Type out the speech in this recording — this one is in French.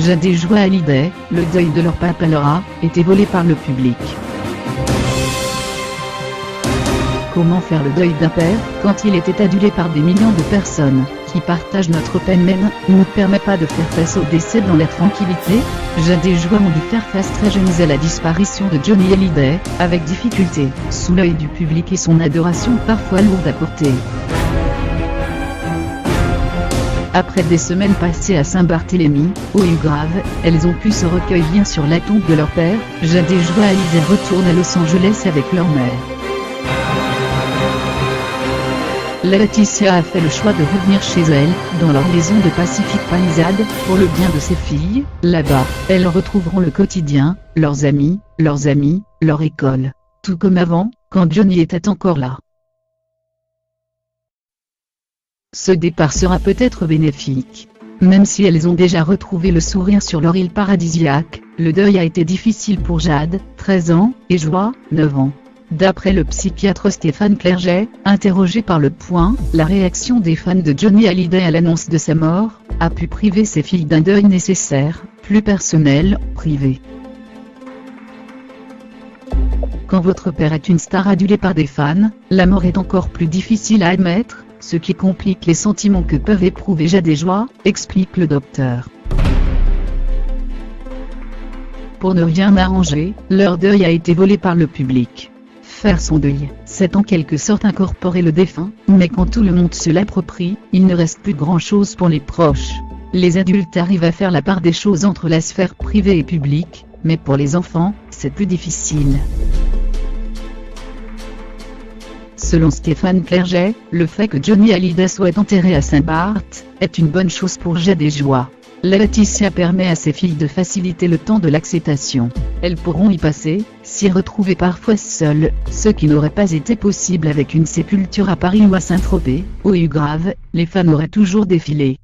Jade et Joie Hallyday, le deuil de leur papa leur a été volé par le public. Comment faire le deuil d'un père, quand il était adulé par des millions de personnes, qui partagent notre peine même, ne nous permet pas de faire face au décès dans la tranquillité? Jade et Joie ont dû faire face très jeunes à la disparition de Johnny Hallyday, avec difficulté, sous l'œil du public et son adoration parfois lourde à porter. Après des semaines passées à Saint-Barthélemy, au Ugrave, elles ont pu se recueillir sur la tombe de leur père. Jade et Joie Hallyday retournent à Los Angeles avec leur mère. Laetitia a fait le choix de revenir chez elle, dans leur maison de Pacific Palisades, pour le bien de ses filles. Là-bas, elles retrouveront le quotidien, leurs amis, leur école. Tout comme avant, quand Johnny était encore là. Ce départ sera peut-être bénéfique. Même si elles ont déjà retrouvé le sourire sur leur île paradisiaque, le deuil a été difficile pour Jade, 13 ans, et Joie, 9 ans. D'après le psychiatre Stéphane Clerget, interrogé par Le Point, la réaction des fans de Johnny Hallyday à l'annonce de sa mort a pu priver ses filles d'un deuil nécessaire, plus personnel, privé. Quand votre père est une star adulée par des fans, la mort est encore plus difficile à admettre, ce qui complique les sentiments que peuvent éprouver Jade et Joie, explique le docteur. Pour ne rien arranger, leur deuil a été volé par le public. Faire son deuil, c'est en quelque sorte incorporer le défunt, mais quand tout le monde se l'approprie, il ne reste plus grand-chose pour les proches. Les adultes arrivent à faire la part des choses entre la sphère privée et publique, mais pour les enfants, c'est plus difficile. Selon Stéphane Clerget, le fait que Johnny Hallyday soit enterré à Saint-Barth est une bonne chose pour Jade et Joie. Laetitia permet à ses filles de faciliter le temps de l'acceptation. Elles pourront y passer, s'y retrouver parfois seules, ce qui n'aurait pas été possible avec une sépulture à Paris ou à Saint-Tropez. Au Ugrave, les fans auraient toujours défilé.